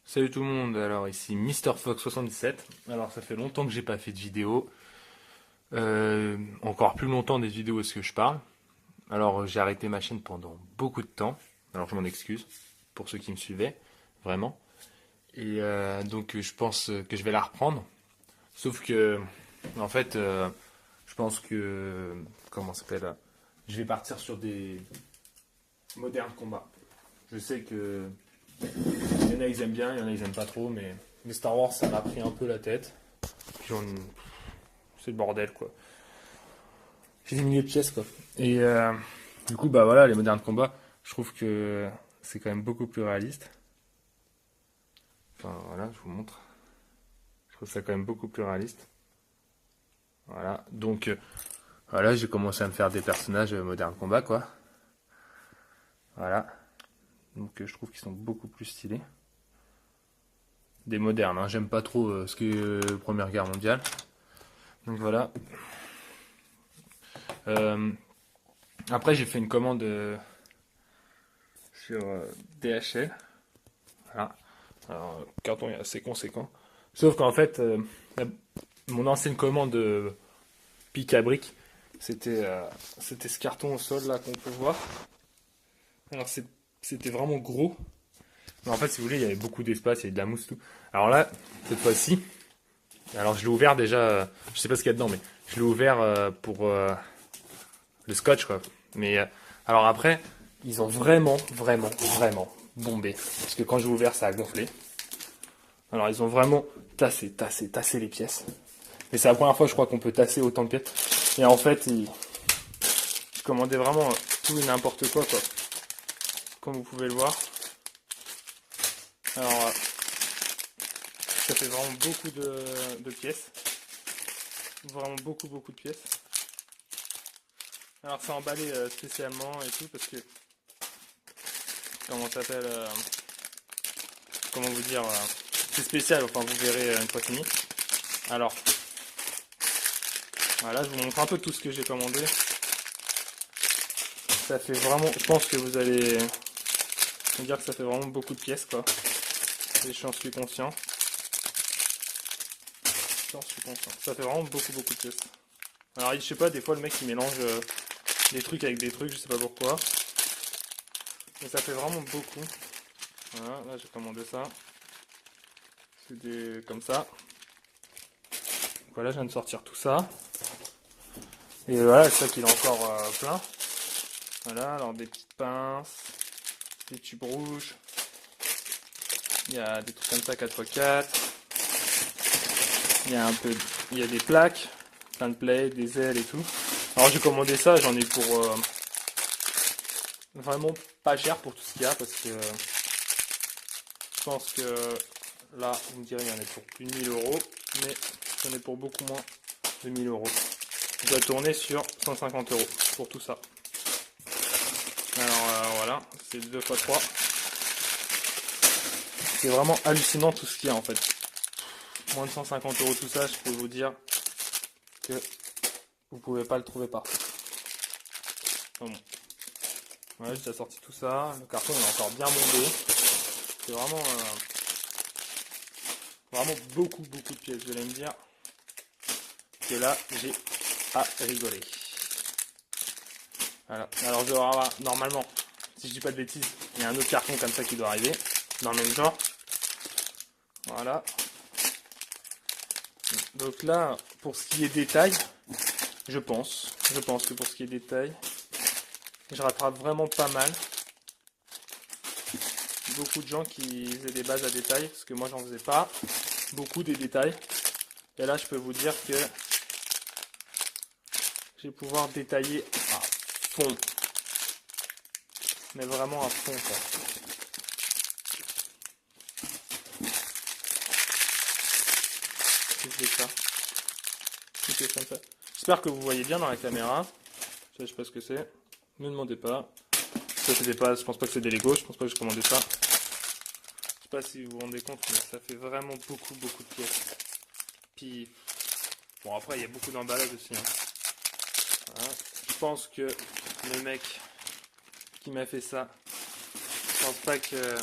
Salut tout le monde, alors ici MrFox77. Alors ça fait longtemps que j'ai pas fait de vidéo. Encore plus longtemps des vidéos est-ce que je parle. Alors j'ai arrêté ma chaîne pendant beaucoup de temps. Alors je m'en excuse pour ceux qui me suivaient, vraiment. Et donc je pense que je vais la reprendre. Sauf que en fait je pense que comment ça s'appelle je vais partir sur des modernes combats. Je sais que il y en a ils aiment bien, il y en a ils aiment pas trop, mais Star Wars ça m'a pris un peu la tête. Puis c'est le bordel quoi. J'ai des milliers de pièces quoi. Et du coup bah voilà les modernes combats, je trouve que c'est quand même beaucoup plus réaliste. Enfin voilà, je vous montre. Je trouve ça quand même beaucoup plus réaliste. Voilà, donc voilà j'ai commencé à me faire des personnages modernes combats quoi. Voilà, donc je trouve qu'ils sont beaucoup plus stylés. Des modernes, hein. J'aime pas trop ce que Première Guerre mondiale. Donc voilà. Euh, Après, j'ai fait une commande sur DHL. Voilà. Alors, le carton est assez conséquent. Sauf qu'en fait, mon ancienne commande pic à brique, c'était ce carton au sol là qu'on peut voir. Alors, c'était vraiment gros. Mais en fait, si vous voulez, il y avait beaucoup d'espace, il y avait de la mousse, tout. Alors là, cette fois-ci, alors je l'ai ouvert déjà, je sais pas ce qu'il y a dedans, mais je l'ai ouvert pour le scotch, quoi. Mais alors après, ils ont vraiment bombé. Parce que quand j'ai ouvert, ça a gonflé. Alors ils ont vraiment tassé les pièces. Et c'est la première fois, je crois, qu'on peut tasser autant de pièces. Et en fait, je commandais vraiment tout et n'importe quoi, quoi. Comme vous pouvez le voir. Alors, ça fait vraiment beaucoup de pièces. Vraiment beaucoup de pièces. Alors c'est emballé spécialement et tout parce que comment ça s'appelle comment vous dire c'est spécial, enfin vous verrez une fois fini. Alors voilà, je vous montre un peu tout ce que j'ai commandé. Ça fait vraiment, je pense que vous allez me dire que ça fait vraiment beaucoup de pièces quoi. Et j'en suis conscient. J'en suis conscient. Ça fait vraiment beaucoup de pièces. Alors je sais pas, des fois le mec il mélange des trucs avec des trucs, je sais pas pourquoi. Mais ça fait vraiment beaucoup. Voilà, là j'ai commandé ça. C'est des comme ça. Voilà, je viens de sortir tout ça. Et voilà, c'est ça qu'il a encore plein. Voilà, alors des petites pinces, des tubes rouges. Il y a des trucs comme ça 4x4. Il y a des plaques, plein de plates, des ailes et tout. Alors j'ai commandé ça, j'en ai pour vraiment pas cher pour tout ce qu'il y a parce que je pense que là, vous me direz, il y en a pour plus de 1000 euros, mais j'en ai pour beaucoup moins de 1000 euros. Je dois tourner sur 150 euros pour tout ça. Alors voilà, c'est 2 x 3. C'est vraiment hallucinant tout ce qu'il y a en fait. Moins de 150 euros tout ça, je peux vous dire que vous pouvez pas le trouver partout. Enfin bon. Voilà, j'ai déjà sorti tout ça. Le carton il est encore bien bombé. C'est vraiment, vraiment beaucoup de pièces. Vous allez me dire que là, j'ai à rigoler. Voilà. Alors je dois avoir, normalement, si je dis pas de bêtises, il y a un autre carton comme ça qui doit arriver, dans le même genre. Voilà. Donc là, pour ce qui est détail, je pense que pour ce qui est détail, je rattrape vraiment pas mal. Beaucoup de gens qui faisaient des bases à détail, parce que moi j'en faisais pas beaucoup des détails. Et là, je peux vous dire que je vais pouvoir détailler à fond. Mais vraiment à fond quoi. Je fais ça. Je fais comme ça. J'espère que vous voyez bien dans la caméra. Ça, je sais pas ce que c'est. Ne demandez pas. Ça c'est des pas, je pense pas que c'est des Lego, je pense pas que j'ai commandé ça. Je sais pas si vous vous rendez compte, mais ça fait vraiment beaucoup de pièces. Puis bon après il y a beaucoup d'emballage aussi. Hein. Voilà. Je pense que le mec qui m'a fait ça, je pense pas que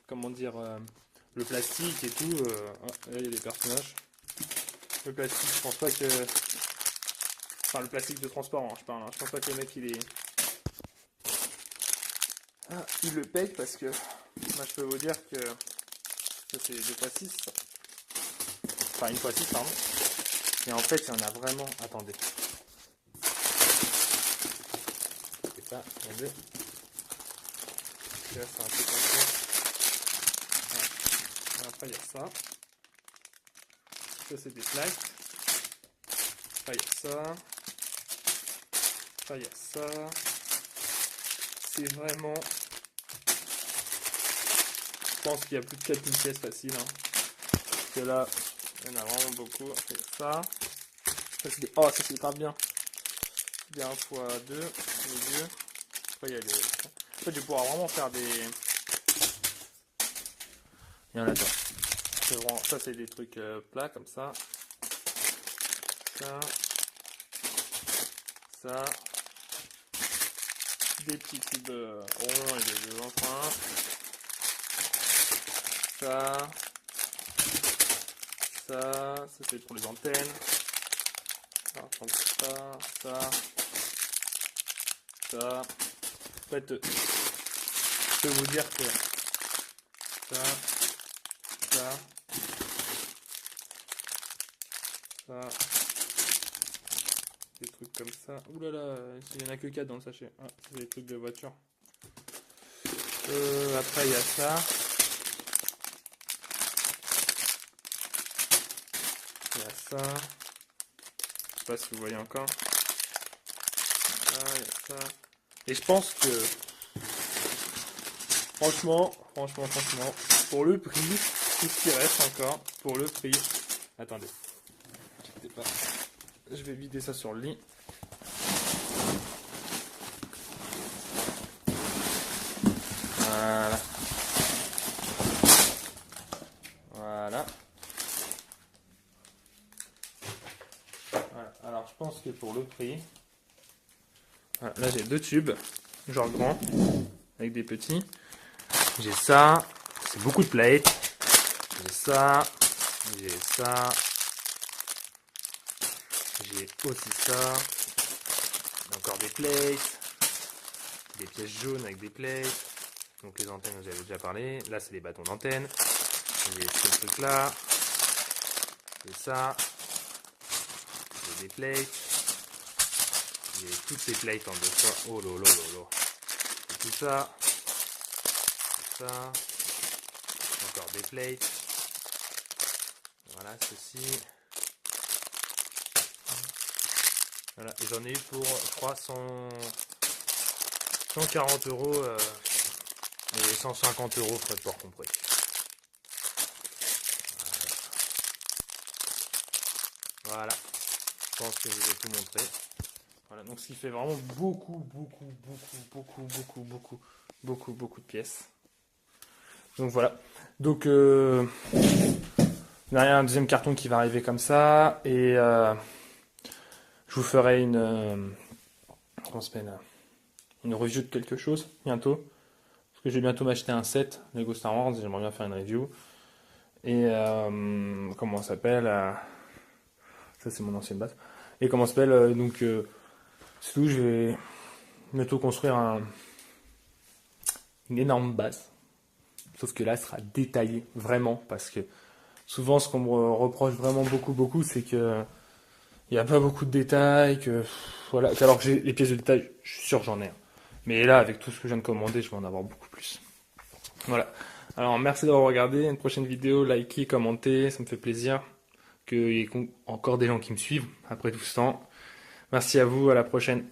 comment dire, le plastique et tout. Ah, là, il y a des personnages. Le plastique, je pense pas que... Enfin, le plastique de transparent, hein, je parle. Hein. Je pense pas que le mec, il le paye parce que... Moi, je peux vous dire que... Ça, c'est 2x6. Enfin, 1x6, pardon. Et en fait, il y en a vraiment... Attendez. C'est pas... Attendez. Là, c'est un peu comme ça. Voilà. Après, il y a ça. Ça, c'est des plaques. Après, il y a ça. Après, il y a ça. C'est vraiment... Je pense qu'il y a plus de 4000 pièces faciles. Hein. Parce que là, il y en a vraiment beaucoup. Après, il y a ça. Ça, c'est des... Oh, ça, c'est grave bien. Bien x2, les yeux. Après, il y a les... En fait, je vais pouvoir vraiment faire des... Il y en a pas. Vraiment... Ça, c'est des trucs plats, comme ça. Ça. Ça. Des petits cubes ronds et des enfants. Ça. Ça c'est pour les antennes. Alors, donc ça. En fait, je peux vous dire que ça, des trucs comme ça. Ouh là là, il n'y en a que 4 dans le sachet. Ah, c'est des trucs de voiture. Après, il y a ça. Il y a ça. Je sais pas si vous voyez encore. Ça, il y a ça. Et je pense que franchement, pour le prix, tout ce qui reste encore, pour le prix. Attendez. Je sais pas. Je vais vider ça sur le lit. Voilà. Voilà. Voilà. Alors je pense que pour le prix, voilà, là j'ai 2 tubes, genre grand, avec des petits. J'ai ça, c'est beaucoup de plates. J'ai ça, j'ai ça, j'ai aussi ça. Encore des plates, des pièces jaunes avec des plates. Donc les antennes, j'avais déjà parlé. Là c'est les bâtons d'antenne. J'ai ce truc là. J'ai ça. J'ai des plates. J'ai toutes ces plates en dessous. Oh lolo lolo. Et tout ça. Ça. Encore des plates. Voilà, ceci. Voilà, et j'en ai eu pour 140 euros et 150 euros frais de port compris. Voilà, je pense que je vous ai tout montré. Voilà, donc ce qui fait vraiment beaucoup de pièces. Donc voilà. Donc derrière un deuxième carton qui va arriver comme ça et je vous ferai une comment ça s'appelle, une review de quelque chose bientôt. Parce que je vais bientôt m'acheter un set Lego Star Wars, j'aimerais bien faire une review. Et comment ça s'appelle ça c'est mon ancienne base. Et comment ça s'appelle donc c'est tout, je vais bientôt construire une énorme base. Sauf que là, elle sera détaillée vraiment parce que souvent ce qu'on me reproche vraiment beaucoup, c'est que il n'y a pas beaucoup de détails, que voilà. Alors que j'ai les pièces de détail, je suis sûr que j'en ai. Mais là, avec tout ce que je viens de commander, je vais en avoir beaucoup plus. Voilà. Alors merci d'avoir regardé. Une prochaine vidéo, likez, commentez, ça me fait plaisir qu'il y ait encore des gens qui me suivent après tout ce temps. Merci à vous, à la prochaine.